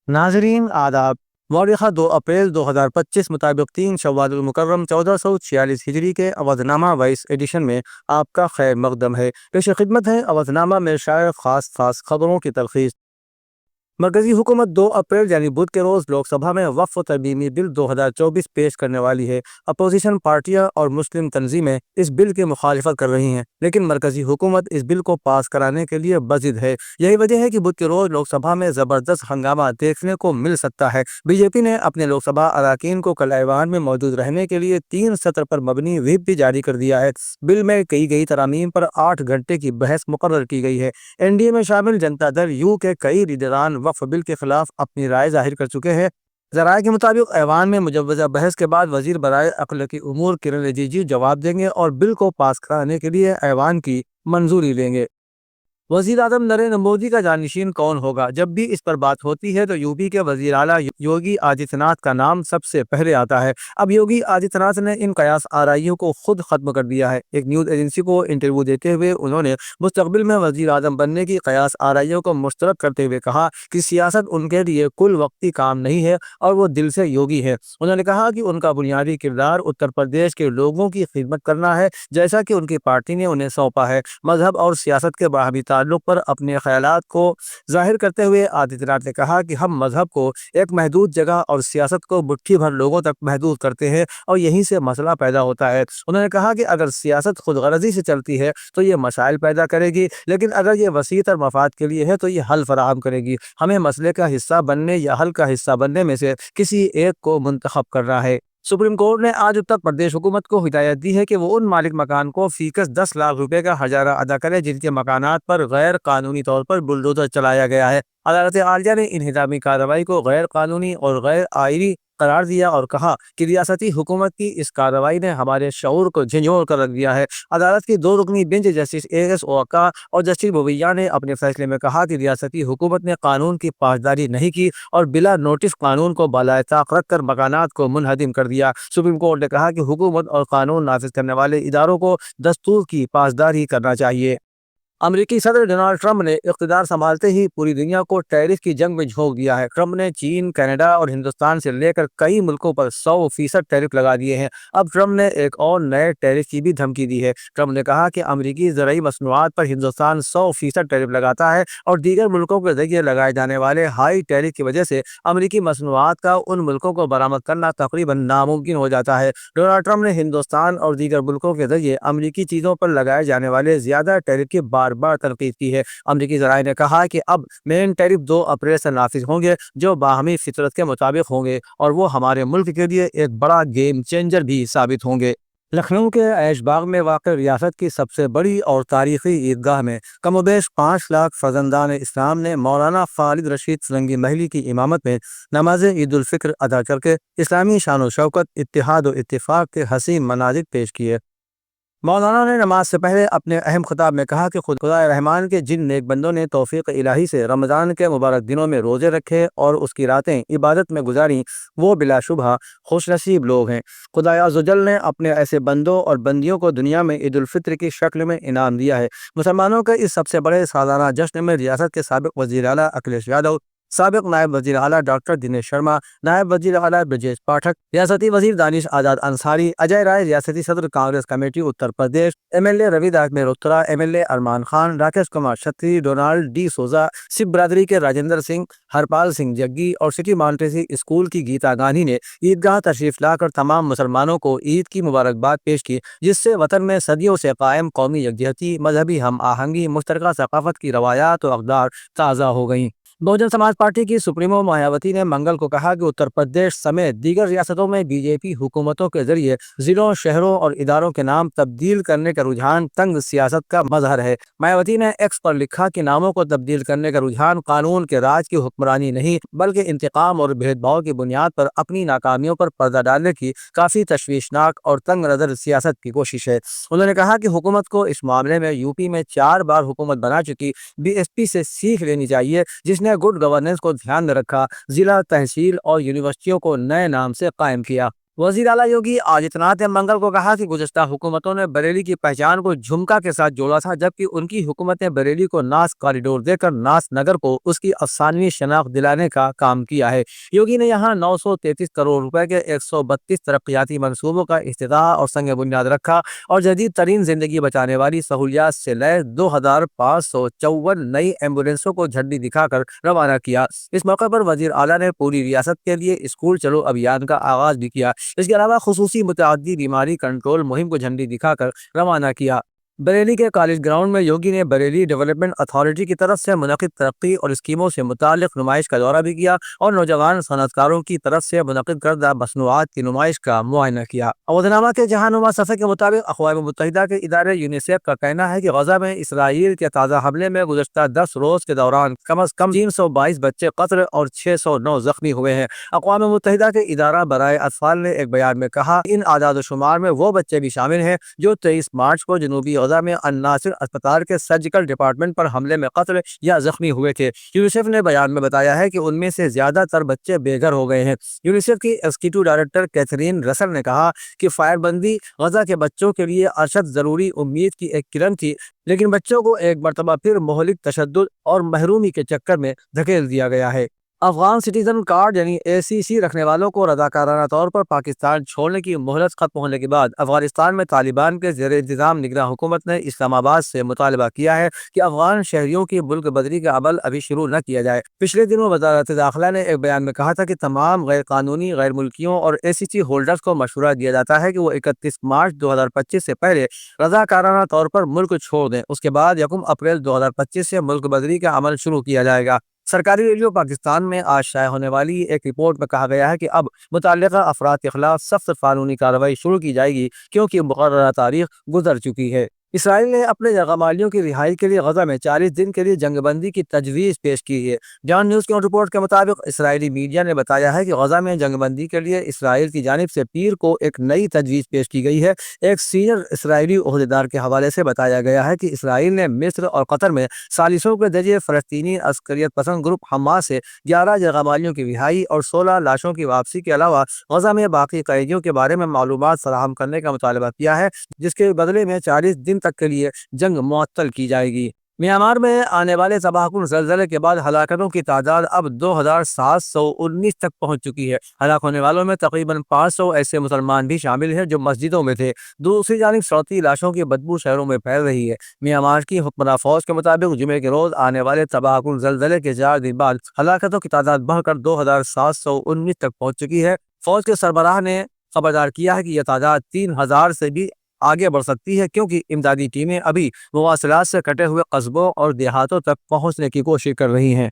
नाजरीन आदाब। मौलिका 2 अप्रैल 2025 मुताबिक 3 शव्वाल मुकर्रम 1446 हिजरी के अवधनामा वाइस एडिशन में आपका खैर मकदम है। पेश खिदमत है अवधनामा में शायर खास खबरों की तलखीस। मरकजी हुकूमत 2 अप्रैल यानी बुध के रोज लोकसभा में वक्फ तरमीमी बिल 2024 पेश करने वाली है। अपोजिशन पार्टियां और मुस्लिम तंजीमें इस बिल की मुखालिफत कर रही हैं, लेकिन मरकजी हुकूमत इस बिल को पास कराने के लिए बजिद है। यही वजह है कि बुध के रोज लोकसभा में जबरदस्त हंगामा देखने को मिल सकता है। बीजेपी ने अपने लोकसभा अरकान को कल ऐवान में मौजूद रहने के लिए 3 सत्र पर मबनी व्हिप भी जारी कर दिया है। बिल में कई गई तरामीम पर 8 घंटे की बहस मुकर्रर की गई है। एनडीए में शामिल जनता दल यू के कई लीडरान वक्फ बिल के खिलाफ अपनी राय जाहिर कर चुके हैं। जराये के मुताबिक ऐवान में मुजव्वजा बहस के बाद वजीर बराए अखलाकी उमूर किरण रिजिजू जवाब देंगे और बिल को पास कराने के लिए ऐवान की मंजूरी लेंगे। वजीर आजम नरेंद्र मोदी का जानशीन कौन होगा? जब भी इस पर बात होती है तो यूपी के वजीर आला योगी आदित्यनाथ का नाम सबसे पहले आता है। अब योगी आदित्यनाथ ने इन कयास आराइयों को खुद खत्म कर दिया है। एक न्यूज एजेंसी को इंटरव्यू देते हुए उन्होंने मुस्तकबिल में वजीर आजम बनने की कयास आराइयों को मुस्तरद करते हुए कहा कि सियासत उनके लिए कुल वक्ती काम नहीं है और वो दिल से योगी है। उन्होंने कहा कि उनका बुनियादी किरदार उत्तर प्रदेश के लोगों की खिदमत करना है, जैसा कि उनकी पार्टी ने उन्हें सौंपा है। मजहब और सियासत के बाहमी ताल्लुक पर अपने ख्यालात को जाहिर करते हुए आदित्यनाथ ने कहा कि हम मजहब को एक महदूद जगह और सियासत को मुट्ठी भर लोगों तक महदूद करते हैं और यहीं से मसला पैदा होता है। उन्होंने कहा कि अगर सियासत खुद गर्जी से चलती है तो ये मसाइल पैदा करेगी, लेकिन अगर ये वसी तर मफाद के लिए है तो ये हल फराहम करेगी। हमें मसले का हिस्सा बनने या हल का हिस्सा बनने में से किसी एक को मुंतखब करना है। सुप्रीम कोर्ट ने आज उत्तर प्रदेश हुकूमत को हिदायत दी है कि वो उन मालिक मकान को फीकस 10 लाख रुपए का हजारा अदा करे जिनके मकानात पर गैर कानूनी तौर पर बुलडोजर चलाया गया है। अदालत आलिया ने इन हिदामी कार्रवाई को गैर कानूनी और गैर आईनी करार दिया और कहा कि रियासती हुकूमत की इस कार्रवाई ने हमारे शऊर को झंझोर कर रख दिया है। अदालत की 2 रुकनी बेंच जस्टिस AS ओका और जस्टिस बोवैया ने अपने फैसले में कहा कि रियासती हुकूमत ने कानून की पासदारी नहीं की और बिला नोटिस कानून को बालाए ताक रख कर मकानात को मुनहदिम कर दिया। सुप्रीम कोर्ट ने कहा कि हुकूमत और कानून नाफिज करने वाले इदारों को दस्तूर की पासदारी करना चाहिए। अमेरिकी सदर डोनाल्ड ट्रंप ने इख्तिदार संभालते ही पूरी दुनिया को टैरिफ की जंग में झोंक दिया है। ट्रंप ने चीन, कनाडा और हिंदुस्तान से लेकर कई मुल्कों पर 100% टैरिफ लगा दिए हैं। अब ट्रंप ने एक और नए टैरिफ की भी धमकी दी है। ट्रंप ने कहा कि अमेरिकी ज़राई मसनूआत पर हिंदुस्तान 100% टैरिफ लगाता है और दीगर मुल्कों के जरिए लगाए जाने वाले हाई टैरिफ की वजह से अमेरिकी मसनूआत का उन मुल्कों को बरामद करना तकरीबन नामुमकिन हो जाता है। डोनाल्ड ट्रंप ने हिंदुस्तान और दीगर मुल्कों के जरिए अमेरिकी चीज़ों पर लगाए जाने वाले ज्यादा टैरिफ की बार बार तनकीद की है। अमेरिकी ज़राए ने कहा कि अब मेन टैरिफ 2 अप्रैल से नाफिज होंगे, जो बाहमी फितरत के मुताबिक होंगे और वो हमारे मुल्क के लिए एक बड़ा गेम चेंजर भी साबित होंगे। लखनऊ के ऐशबाग में वाक़ रियासत की सबसे बड़ी और तारीखी ईदगाह में कमोबेश 5 लाख फर्जंदान इस्लाम ने मौलाना खालिद रशीद फिरंगी महली की इमामत में नमाज ईद उल फित्र अदा करके इस्लामी शान व शौकत, इत्तिहाद व इत्तिफाक के हसीन मनाजिर पेश किए। मौलाना ने नमाज से पहले अपने अहम खिताब में कहा कि खुदा रहमान के जिन नेक बंदों ने तौफीक इलाही से रमज़ान के मुबारक दिनों में रोज़े रखे और उसकी रातें इबादत में गुजारी, वो बिलाशुबहा खुशनसीब लोग हैं। खुदा अज़्ज़ व जल ने अपने ऐसे बंदों और बंदियों को दुनिया में ईद उल फित्र की शक्ल में इनाम दिया है। मुसलमानों के इस सबसे बड़े सालाना जश्न में रियासत के साबिक़ वज़ीर आला अखिलेश यादव, साबिक़ नायब वज़ीर आला डॉक्टर दिनेश शर्मा, नायब वज़ीर आला ब्रजेश पाठक, रियासती वज़ीर दानिश आज़ाद अंसारी, अजय राय रियासती सदर Congress committee Uttar Pradesh, MLA Ravidas Mehrotra, MLA अरमान खान, राकेश कुमार छत्री, डोनाल्ड डी सोजा, सिख बरादरी के राजेंद्र सिंह, हरपाल सिंह जग्गी और सिटी मॉन्टेसी स्कूल की गीता गांधी ने ईदगाह तशरीफ लाकर तमाम मुसलमानों को ईद की मुबारकबाद पेश की, जिससे वतन में सदियों से कायम कौमी यकजहती, मजहबी हम आहंगी, मुश्तरका सकाफत की रवायात और अक़दार ताज़ा हो गईं। बहुजन समाज पार्टी की सुप्रीमो मायावती ने मंगल को कहा कि उत्तर प्रदेश समेत दीगर रियासतों में बीजेपी हुकूमतों के जरिए जिलों, शहरों और इदारों के नाम तब्दील करने का रुझान तंग सियासत का मजहर है। मायावती ने एक्स पर लिखा कि नामों को तब्दील करने का रुझान कानून के राज की हुक्मरानी नहीं, बल्कि इंतकाम और भेदभाव की बुनियाद पर अपनी नाकामियों पर पर्दा डालने की काफ़ी तशवीशनाक और तंग नज़र सियासत की कोशिश है। उन्होंने कहा कि हुकूमत को इस मामले में यूपी में 4 बार हुकूमत बना चुकी BSP से सीख लेनी चाहिए, जिसने गुड गवर्नेंस को ध्यान में रखा, जिला, तहसील और यूनिवर्सिटियों को नए नाम से कायम किया। वजीर आला योगी आदित्यनाथ ने मंगल को कहा कि गुज़श्ता हुकूमतों ने बरेली की पहचान को झुमका के साथ जोड़ा था, जबकि उनकी हुकूमत ने बरेली को नास कॉरिडोर देकर नास नगर को उसकी अफसानवी शनाख्त दिलाने का काम किया है। योगी ने यहाँ 933 करोड़ रुपए के 132 तरक्याती मंसूबों का इफ्तिताह और संग बुनियाद रखा और जदीद तरीन जिंदगी बचाने वाली सहूलियात से लैस 2554 नई एम्बुलेंसों को झंडी दिखाकर रवाना किया। इस मौके पर वजीर आला ने पूरी रियासत के लिए स्कूल चलो अभियान का आगाज भी किया। इसके अलावा खुसूसी मुतअद्दी बीमारी कंट्रोल मुहिम को झंडी दिखाकर रवाना किया। बरेली के कॉलेज ग्राउंड में योगी ने बरेली डेवलपमेंट अथॉरिटी की तरफ से मुनक़िद तरक्की और स्कीमों से मुताल्लिक़ नुमाइश का दौरा भी किया और नौजवान सनअतकारों की तरफ से मुनक़िद करदा मसनूआत की नुमाइश का मुआयना किया। अवधनामा के जहानुमा सफ़े के मुताबिक अक़वाम मुत्तहिदा के इदारे यूनिसेफ का कहना है कि गज़ा में इसराइल के ताज़ा हमले में गुज़श्ता 10 रोज़ के दौरान कम अज़ कम 322 बच्चे क़त्ल और 609 ज़ख्मी हुए हैं। अक़वाम मुत्तहिदा के इदारा बराए अतफ़ाल ने एक बयान में कहा, इन आदाद शुमार में वो बच्चे भी शामिल हैं जो 23 मार्च को जनूबी गज़ा में अन-नासिर अस्पताल के सर्जिकल डिपार्टमेंट पर हमले में कत्ल या जख्मी हुए थे। यूनिसेफ ने बयान में बताया है कि उनमें से ज्यादातर बच्चे बेघर हो गए हैं। यूनिसेफ की एग्जीक्यूटिव डायरेक्टर कैथरीन रसल ने कहा कि फायरबंदी गजा के बच्चों के लिए अशद जरूरी उम्मीद की एक किरण थी, लेकिन बच्चों को एक मरतबा फिर मोहलिक तशद्दुद और महरूमी के चक्कर में धकेल दिया गया है। अफगान सिटीजन कार्ड यानी ACC रखने वालों को रजाकाराना तौर पर पाकिस्तान छोड़ने की मोहलत खत्म होने के बाद अफगानिस्तान में तालिबान के ज़ेर इंतज़ाम निगरान हुकूमत ने इस्लामाबाद से मुतालबा किया है कि अफगान शहरियों की मुल्क बदली का अमल अभी शुरू न किया जाए। पिछले दिनों वज़ारत दाखिला ने एक बयान में कहा था कि तमाम गैर कानूनी गैर मुल्कियों और ACC होल्डर्स को मशवरा दिया जाता है कि वो 31 मार्च 2025 से पहले रजाकाराना तौर पर मुल्क छोड़ दें। उसके बाद 1 अप्रैल 2025 से मुल्क बदली का अमल शुरू किया जाएगा। सरकारी रेडियो पाकिस्तान में आज शाया होने वाली एक रिपोर्ट में कहा गया है कि अब मुतल्लिका अफराद के खिलाफ सख्त कानूनी कार्रवाई शुरू की जाएगी क्योंकि मुकर्ररा तारीख गुजर चुकी है। इसराइल ने अपने जगहमालियों की रिहाई के लिए गजा में 40 दिन के लिए जंगबंदी की तजवीज़ पेश की है। जॉन न्यूज़ की रिपोर्ट के मुताबिक इसराइली मीडिया ने बताया है कि गजा में जंगबंदी के लिए इसराइल की जानिब से पीर को एक नई तजवीज़ पेश की गई है। एक सीनियर इसराइली ओहदेदार के हवाले से बताया गया है कि इसराइल ने मिस्र और कतर में सालिसों के जरिए फ़लस्तीनी अस्करियत पसंद ग्रुप हमास से 11 जगहमालियों की रिहाई और 16 लाशों की वापसी के अलावा गजा में बाकी कैदियों के बारे में मालूमात फराहम करने का मुतालबा किया है, जिसके बदले में 40 दिन तक के लिए जंग मुअत्तल की जाएगी। म्यांमार में आने वाले तबाहकुन ज़लज़ले के बाद हलाकतों की तादाद अब 2719 तक पहुंच चुकी है। हलाक होने वालों में तकरीबन 500 ऐसे मुसलमान भी शामिल हैं जो मस्जिदों में थे। दूसरी जानिब सड़ती लाशों की बदबू शहरों में फैल रही है। म्यांमार की हुक्मरान फौज के मुताबिक जुमे के रोज आने वाले तबाहकुन ज़लज़ले के 4 दिन बाद हलाकतों की तादाद बढ़कर 2719 तक पहुंच चुकी है। फौज के सरबराह ने खबरदार किया है कि यह तादाद 3000 से भी आगे बढ़ सकती है, क्योंकि इमदादी टीमें अभी मुवासलात से कटे हुए कस्बों और देहातों तक पहुंचने की कोशिश कर रही हैं।